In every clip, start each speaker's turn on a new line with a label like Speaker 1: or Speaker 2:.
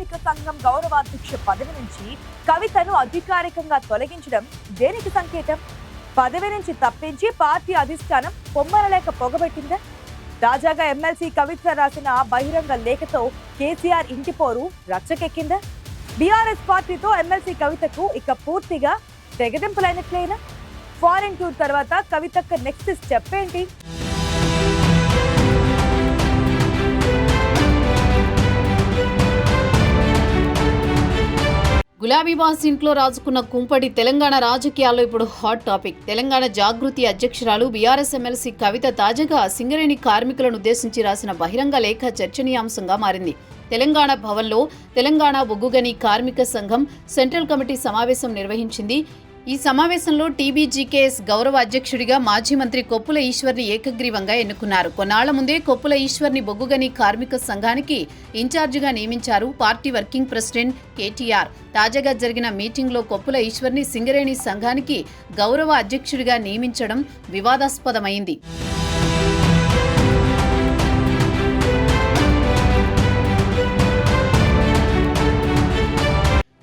Speaker 1: కార్మిక సంఘం గౌరవాధ్యక్ష పదవి నుంచి కవితను అధికారికంగా తొలగించడం దేనికి సంకేతం? పదవి నుంచి తప్పించి పార్టీ అధిష్టానం పొమ్మనలేక పొగబెట్టిందా? తాజాగా ఎమ్మెల్సీ కవిత రాసిన బహిరంగ లేఖతో కేసీఆర్ ఇంటి పోరు రచ్చకెక్కిందా? బీఆర్ఎస్ పార్టీతో ఎమ్మెల్సీ కవితకు ఇక పూర్తిగా తెగదింపులైనట్లేనా? ఫారెన్ టూర్ తర్వాత కవితకు నెక్స్ట్ స్టెప్ ఏంటి?
Speaker 2: గులాబీ బాస్ ఇంట్లో రాజుకున్న కుంపటి తెలంగాణ రాజకీయాల్లో ఇప్పుడు హాట్ టాపిక్. తెలంగాణ జాగృతి అధ్యక్షురాలు బీఆర్ఎస్ ఎమ్మెల్సీ కవిత తాజాగా సింగరేణి కార్మికులను ఉద్దేశించి రాసిన బహిరంగ లేఖ చర్చనీయాంశంగా మారింది. తెలంగాణ భవన్లో తెలంగాణ బొగ్గుగని కార్మిక సంఘం సెంట్రల్ కమిటీ సమావేశం నిర్వహించింది. ఈ సమావేశంలో టీబీజీకేఎస్ గౌరవ అధ్యక్షుడిగా మాజీ మంత్రి కొప్పుల ఈశ్వర్ని ఏకగ్రీవంగా ఎన్నుకున్నారు. కొన్నాళ్ల ముందే కొప్పుల ఈశ్వర్ని బొగ్గుగని కార్మిక సంఘానికి ఇన్ఛార్జిగా నియమించారు పార్టీ వర్కింగ్ ప్రెసిడెంట్ కేటీఆర్. తాజాగా జరిగిన మీటింగ్లో కొప్పుల ఈశ్వర్ని సింగరేణి సంఘానికి గౌరవ అధ్యక్షుడిగా నియమించడం వివాదాస్పదమైంది.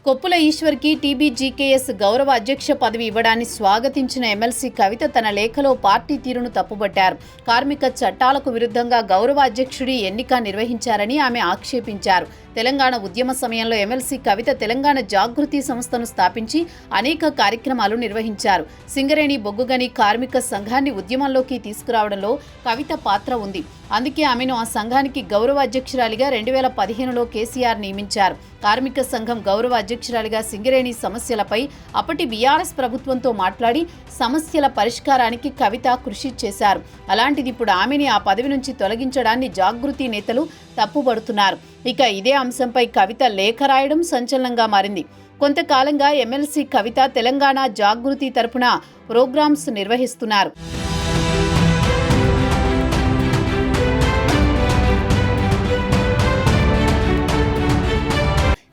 Speaker 2: కొప్పుల ఈశ్వర్కి టీబీజీకేఎస్ గౌరవ అధ్యక్ష పదవి ఇవ్వడాన్ని స్వాగతించిన ఎమ్మెల్సీ కవిత తన లేఖలో పార్టీ తీరును తప్పుబట్టారు. కార్మిక చట్టాలకు విరుద్ధంగా గౌరవ అధ్యక్షుడి ఎన్నిక నిర్వహించారని ఆమె ఆక్షేపించారు. తెలంగాణ ఉద్యమ సమయంలో ఎమ్మెల్సీ కవిత తెలంగాణ జాగృతి సంస్థను స్థాపించి అనేక కార్యక్రమాలు నిర్వహించారు. సింగరేణి బొగ్గుగని కార్మిక సంఘాన్ని ఉద్యమంలోకి తీసుకురావడంలో కవిత పాత్ర ఉంది. అందుకే ఆమెను ఆ సంఘానికి గౌరవ అధ్యక్షురాలిగా 2015లో కేసీఆర్ నియమించారు. కార్మిక సంఘం గౌరవ అధ్యక్షురాలిగా సింగరేణి సమస్యలపై అప్పటి బీఆర్ఎస్ ప్రభుత్వంతో మాట్లాడి సమస్యల పరిష్కారానికి కవిత కృషి చేశారు. అలాంటిది ఇప్పుడు ఆమెని ఆ పదవి నుంచి తొలగించడాన్ని జాగృతి నేతలు తప్పుబడుతున్నారు. ఇక ఇదే అంశంపై కవిత లేఖ రాయడం సంచలనంగా మారింది. కొంతకాలంగా ఎమ్మెల్సీ కవిత తెలంగాణ జాగృతి తరపున ప్రోగ్రామ్స్ నిర్వహిస్తున్నారు.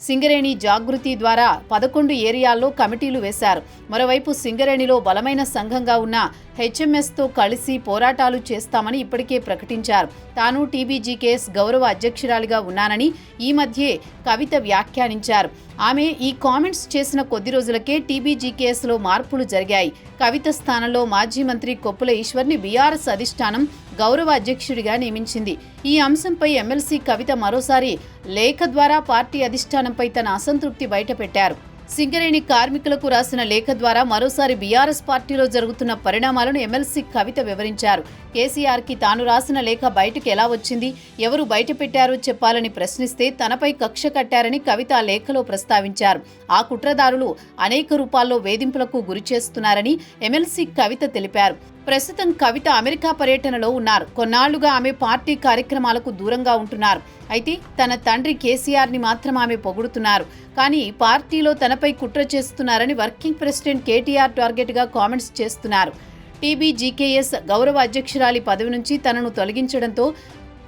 Speaker 2: సింగరేణి జాగృతి ద్వారా 11 ఏరియాల్లో కమిటీలు వేశారు. మరోవైపు సింగరేణిలో బలమైన సంఘంగా ఉన్న హెచ్ఎంఎస్తో కలిసి పోరాటాలు చేస్తామని ఇప్పటికే ప్రకటించారు. తాను టీబీజీకేఎస్ గౌరవ అధ్యక్షురాలిగా ఉన్నానని ఈ మధ్యే కవిత వ్యాఖ్యానించారు. ఆమె ఈ కామెంట్స్ చేసిన కొద్ది రోజులకే టీబీజీకేఎస్లో మార్పులు జరిగాయి. కవిత స్థానంలో మాజీ మంత్రి కొప్పుల ఈశ్వర్ని బీఆర్ఎస్ అధిష్టానం గౌరవ అధ్యక్షుడిగా నియమించింది. ఈ అంశంపై ఎమ్మెల్సీ కవిత మరోసారి లేఖ ద్వారా పార్టీ అధిష్టానంపై తన అసంతృప్తి బయటపెట్టారు. సింగరేణి కార్మికులకు రాసిన లేఖ ద్వారా మరోసారి బీఆర్ఎస్ పార్టీలో జరుగుతున్న పరిణామాలను ఎమ్మెల్సీ కవిత వివరించారు. కేసీఆర్కి తాను రాసిన లేఖ బయటకు ఎలా వచ్చింది, ఎవరు బయటపెట్టారో చెప్పాలని ప్రశ్నిస్తే తనపై కక్ష కట్టారని కవిత ఆ లేఖలో ప్రస్తావించారు. ఆ కుట్రదారులు అనేక రూపాల్లో వేధింపులకు గురిచేస్తున్నారని ఎమ్మెల్సీ కవిత తెలిపారు. ప్రస్తుతం కవిత అమెరికా పర్యటనలో ఉన్నారు. కొన్నాళ్లుగా ఆమె పార్టీ కార్యక్రమాలకు దూరంగా ఉంటున్నారు. అయితే తన తండ్రి కేసీఆర్ని మాత్రం ఆమె పొగుడుతున్నారు. కానీ పార్టీలో తనపై కుట్ర చేస్తున్నారని వర్కింగ్ ప్రెసిడెంట్ కేటీఆర్ టార్గెట్గా కామెంట్స్ చేస్తున్నారు. టీబీజీకేఎస్ గౌరవ అధ్యక్షురాలి పదవి నుంచి తనను తొలగించడంతో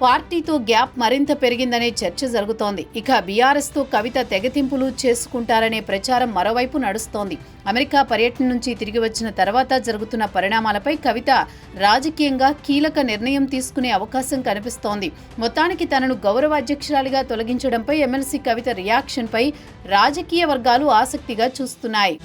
Speaker 2: పార్టీతో గ్యాప్ మరింత పెరిగిందనే చర్చ జరుగుతోంది. ఇక బీఆర్ఎస్తో కవిత తెగతింపులు చేసుకుంటారనే ప్రచారం మరోవైపు నడుస్తోంది. అమెరికా పర్యటన నుంచి తిరిగి వచ్చిన తర్వాత జరుగుతున్న పరిణామాలపై కవిత రాజకీయంగా కీలక నిర్ణయం తీసుకునే అవకాశం కనిపిస్తోంది. మొత్తానికి తనను గౌరవ అధ్యక్షురాలిగా తొలగించడంపై ఎమ్మెల్సీ కవిత రియాక్షన్పై రాజకీయ వర్గాలు ఆసక్తిగా చూస్తున్నాయి.